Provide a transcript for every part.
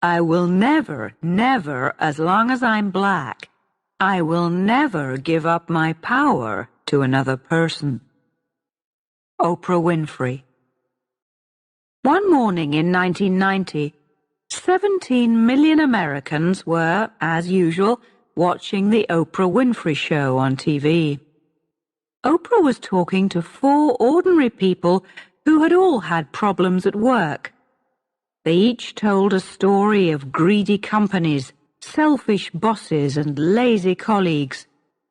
I will never, never, as long as I'm black, I will never give up my power to another person. Oprah Winfrey. One morning in 1990, 17 million Americans were, as usual, watching the Oprah Winfrey Show on TV. Oprah was talking to 4 ordinary people who had all had problems at work. They each told a story of greedy companies, selfish bosses, and lazy colleagues,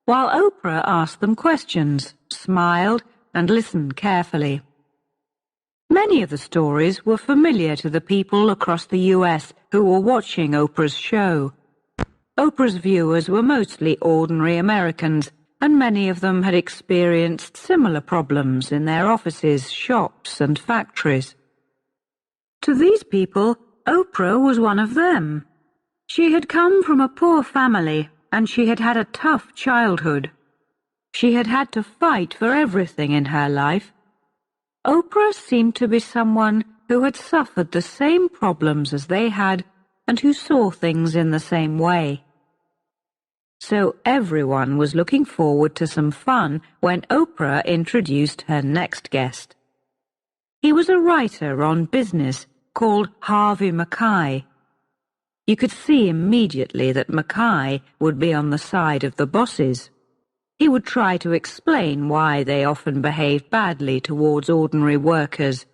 while Oprah asked them questions, smiled, and listened carefully. Many of the stories were familiar to the people across the US who were watching Oprah's show. Oprah's viewers were mostly ordinary Americans, and many of them had experienced similar problems in their offices, shops, and factories. To these people, Oprah was one of them. She had come from a poor family, and she had had a tough childhood. She had had to fight for everything in her life. Oprah seemed to be someone who had suffered the same problems as they had, and who saw things in the same way. So everyone was looking forward to some fun when Oprah introduced her next guest. He was a writer on business called Harvey Mackay. You could see immediately that Mackay would be on the side of the bosses. He would try to explain why they often behaved badly towards ordinary workers.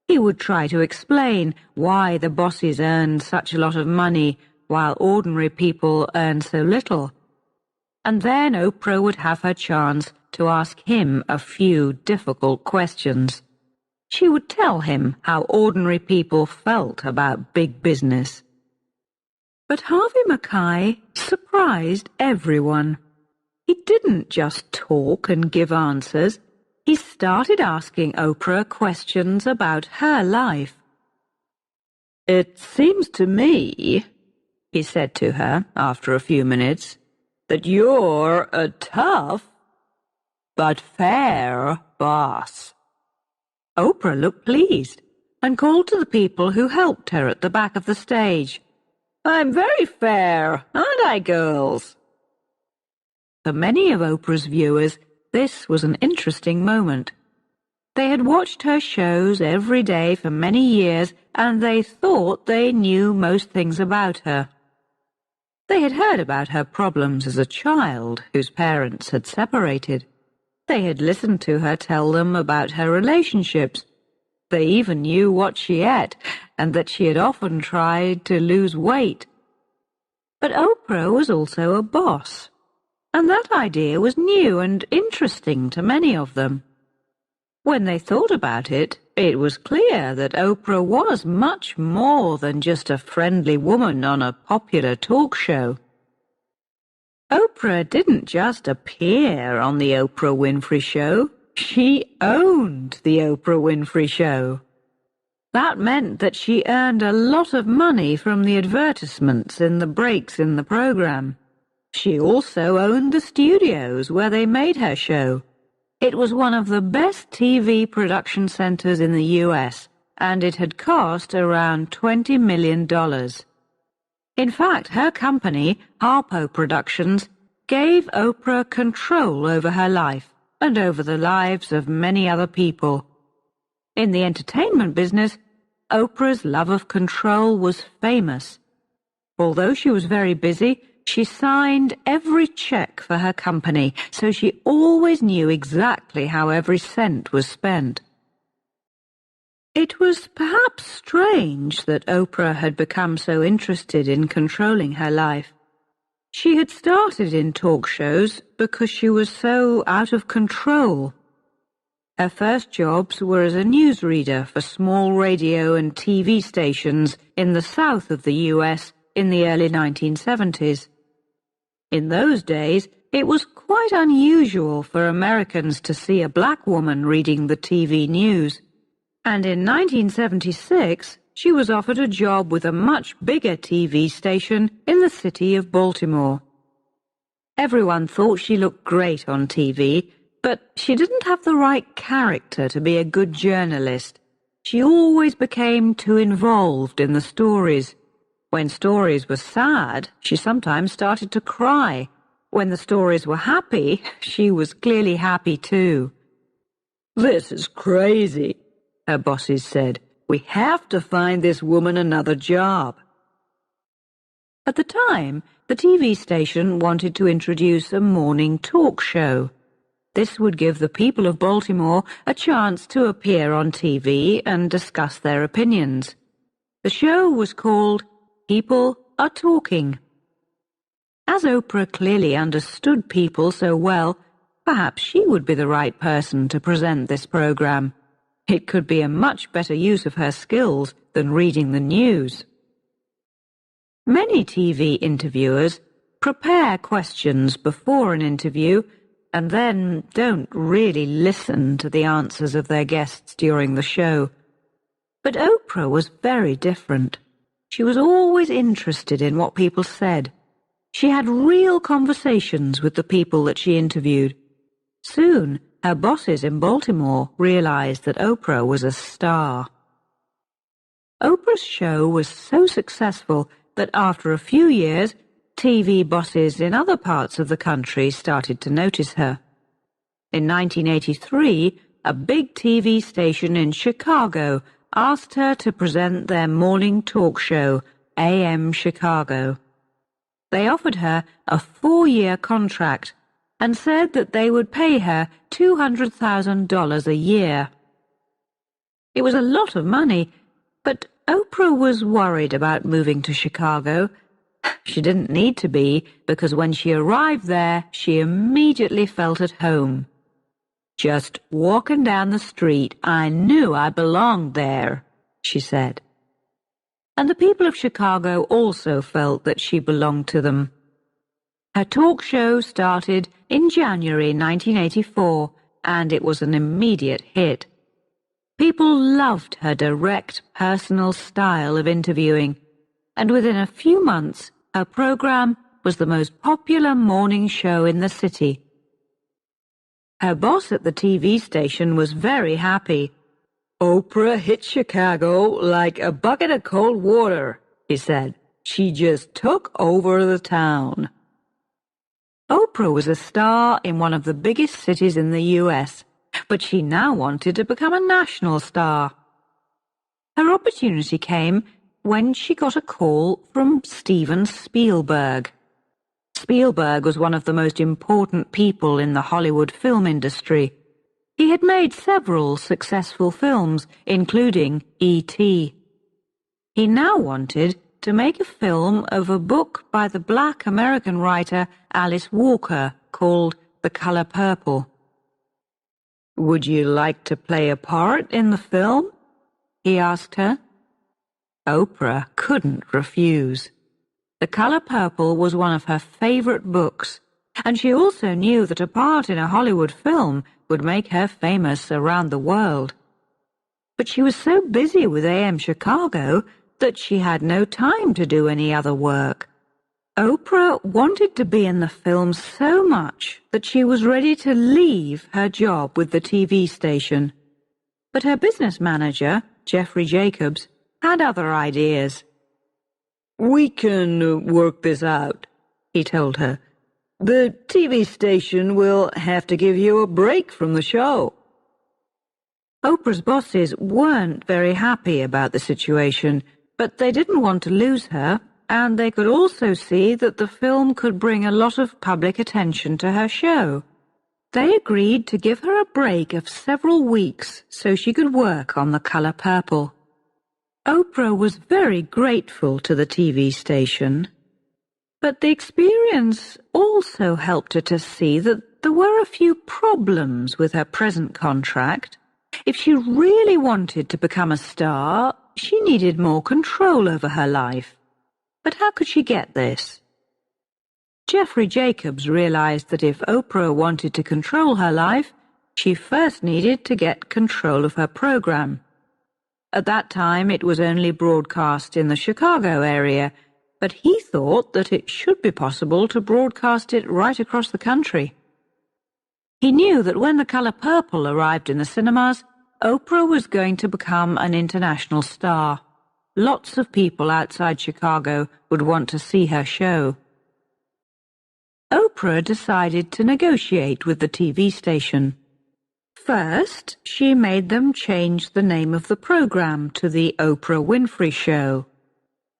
He would try to explain why the bosses earned such a lot of money while ordinary people earned so little. And then Oprah would have her chance to ask him a few difficult questions. She would tell him how ordinary people felt about big business. But Harvey Mackay surprised everyone. He didn't just talk and give answers. He started asking Oprah questions about her life. "It seems to me," he said to her after a few minutes, "that you're a tough but fair boss." Oprah looked pleased and called to the people who helped her at the back of the stage. "I'm very fair, aren't I, girls?" For many of Oprah's viewers, this was an interesting moment. They had watched her shows every day for many years, and they thought they knew most things about her. They had heard about her problems as a child whose parents had separated. They had listened to her tell them about her relationships. They even knew what she ate, and that she had often tried to lose weight. But Oprah was also a boss, and that idea was new and interesting to many of them. When they thought about it, it was clear that Oprah was much more than just a friendly woman on a popular talk show. Oprah didn't just appear on the Oprah Winfrey Show. She owned the Oprah Winfrey Show. That meant that she earned a lot of money from the advertisements in the breaks in the program. She also owned the studios where they made her show. It was one of the best TV production centers in the US, and it had cost around $20 million. In fact, her company, Harpo Productions, gave Oprah control over her life and over the lives of many other people. In the entertainment business, Oprah's love of control was famous. Although she was very busy, she signed every check for her company, so she always knew exactly how every cent was spent. It was perhaps strange that Oprah had become so interested in controlling her life. She had started in talk shows because she was so out of control. Her first jobs were as a newsreader for small radio and TV stations in the south of the US in the early 1970s. In those days, it was quite unusual for Americans to see a black woman reading the TV news. And in 1976, she was offered a job with a much bigger TV station in the city of Baltimore. Everyone thought she looked great on TV, but she didn't have the right character to be a good journalist. She always became too involved in the stories. When stories were sad, she sometimes started to cry. When the stories were happy, she was clearly happy too. "This is crazy," her bosses said. "We have to find this woman another job." At the time, the TV station wanted to introduce a morning talk show. This would give the people of Baltimore a chance to appear on TV and discuss their opinions. The show was called People Are Talking. As Oprah clearly understood people so well, perhaps she would be the right person to present this program. It could be a much better use of her skills than reading the news. Many TV interviewers prepare questions before an interview and then don't really listen to the answers of their guests during the show. But Oprah was very different. She was always interested in what people said. She had real conversations with the people that she interviewed. Soon, her bosses in Baltimore realized that Oprah was a star. Oprah's show was so successful that after a few years, TV bosses in other parts of the country started to notice her. In 1983, a big TV station in Chicago asked her to present their morning talk show, AM Chicago. They offered her a 4-year contract and said that they would pay her $200,000 a year. It was a lot of money, but Oprah was worried about moving to Chicago. She didn't need to be, because when she arrived there, she immediately felt at home. "Just walking down the street, I knew I belonged there," she said. And the people of Chicago also felt that she belonged to them. Her talk show started in January 1984, and it was an immediate hit. People loved her direct, personal style of interviewing, and within a few months, her program was the most popular morning show in the city. Her boss at the TV station was very happy. "Oprah hit Chicago like a bucket of cold water," he said. "She just took over the town." Oprah was a star in one of the biggest cities in the U.S., but she now wanted to become a national star. Her opportunity came when she got a call from Steven Spielberg. Spielberg was one of the most important people in the Hollywood film industry. He had made several successful films, including E.T. He now wanted to make a film of a book by the Black American writer Alice Walker called The Color Purple. "Would you like to play a part in the film?" he asked her. Oprah couldn't refuse. The Color Purple was one of her favorite books, and she also knew that a part in a Hollywood film would make her famous around the world. But she was so busy with AM Chicago that she had no time to do any other work. Oprah wanted to be in the film so much that she was ready to leave her job with the TV station. But her business manager, Jeffrey Jacobs, had other ideas. "We can work this out," he told her. "The TV station will have to give you a break from the show." Oprah's bosses weren't very happy about the situation, but they didn't want to lose her, and they could also see that the film could bring a lot of public attention to her show. They agreed to give her a break of several weeks so she could work on The Color Purple. Oprah was very grateful to the TV station, but the experience also helped her to see that there were a few problems with her present contract. If she really wanted to become a star, she needed more control over her life. But how could she get this? Jeffrey Jacobs realized that if Oprah wanted to control her life, she first needed to get control of her program. At that time, it was only broadcast in the Chicago area, but he thought that it should be possible to broadcast it right across the country. He knew that when The Color Purple arrived in the cinemas, Oprah was going to become an international star. lots of people outside Chicago would want to see her show. Oprah decided to negotiate with the TV station. First, she made them change the name of the program to The Oprah Winfrey Show.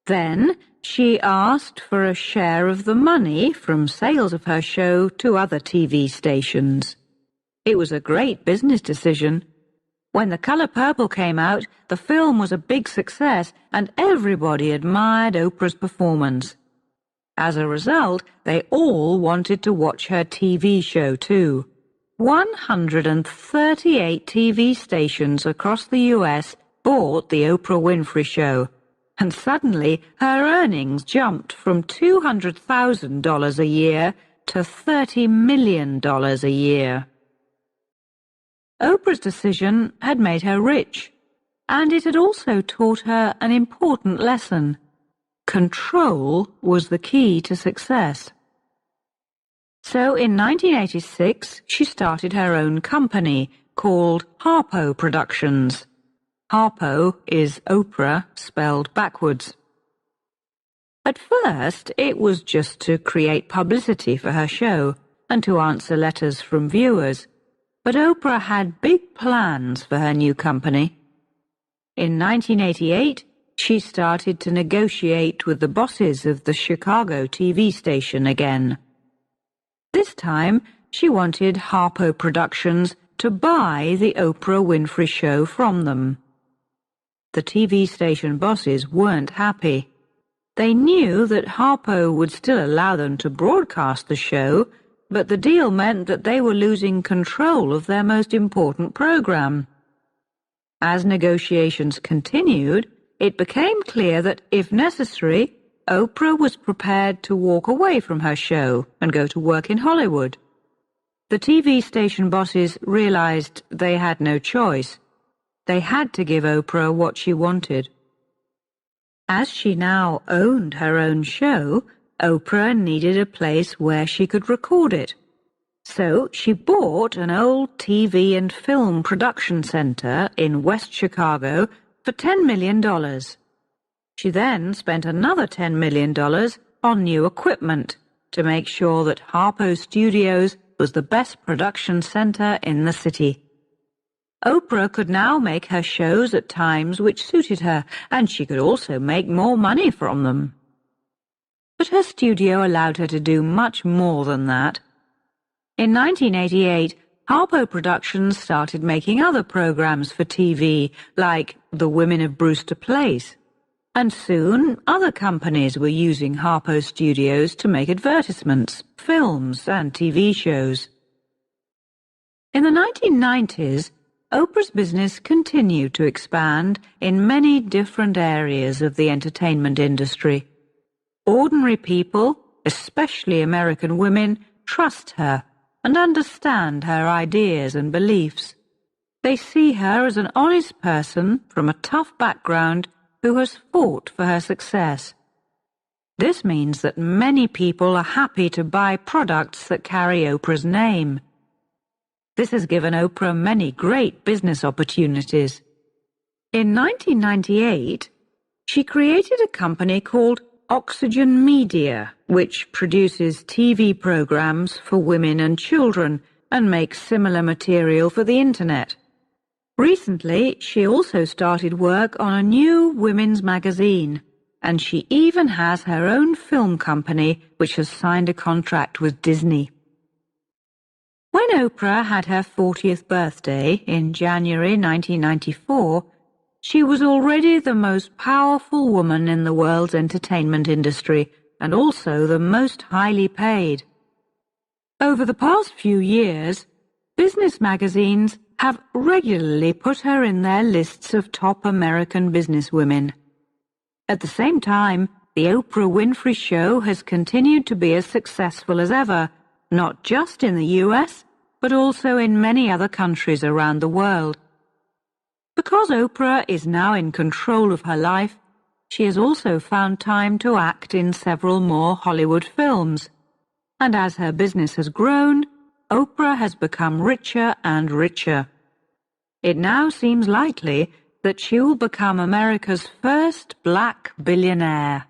Then, she asked for a share of the money from sales of her show to other TV stations. It was a great business decision. When The Color Purple came out, the film was a big success and everybody admired Oprah's performance. As a result, they all wanted to watch her TV show too. 138 TV stations across the US bought The Oprah Winfrey Show, and suddenly her earnings jumped from $200,000 a year to $30 million a year. Oprah's decision had made her rich, and it had also taught her an important lesson. Control was the key to success. So in 1986, she started her own company called Harpo Productions. Harpo is Oprah spelled backwards. At first, it was just to create publicity for her show and to answer letters from viewers. But Oprah had big plans for her new company. In 1988, she started to negotiate with the bosses of the Chicago TV station again. This time, she wanted Harpo Productions to buy the Oprah Winfrey Show from them. The TV station bosses weren't happy. They knew that Harpo would still allow them to broadcast the show, but the deal meant that they were losing control of their most important program. As negotiations continued, it became clear that, if necessary, Oprah was prepared to walk away from her show and go to work in Hollywood. The TV station bosses realized they had no choice. They had to give Oprah what she wanted. As she now owned her own show, Oprah needed a place where she could record it. So she bought an old TV and film production center in West Chicago for $10 million. She then spent another $10 million on new equipment to make sure that Harpo Studios was the best production center in the city. Oprah could now make her shows at times which suited her, and she could also make more money from them. But her studio allowed her to do much more than that. In 1988, Harpo Productions started making other programs for TV, like The Women of Brewster Place. And soon, other companies were using Harpo Studios to make advertisements, films, and TV shows. In the 1990s, Oprah's business continued to expand in many different areas of the entertainment industry. Ordinary people, especially American women, trust her and understand her ideas and beliefs. They see her as an honest person from a tough background who has fought for her success. This means that many people are happy to buy products that carry Oprah's name. This has given Oprah many great business opportunities. In 1998, she created a company called Oxygen Media, which produces TV programs for women and children and makes similar material for the Internet. Recently, she also started work on a new women's magazine, and she even has her own film company which has signed a contract with Disney. When Oprah had her 40th birthday in January 1994, she was already the most powerful woman in the world's entertainment industry and also the most highly paid. Over the past few years, business magazines have regularly put her in their lists of top American businesswomen. At the same time, the Oprah Winfrey Show has continued to be as successful as ever, not just in the US, but also in many other countries around the world. Because Oprah is now in control of her life, she has also found time to act in several more Hollywood films. And as her business has grown, Oprah has become richer and richer. It now seems likely that she will become America's first black billionaire.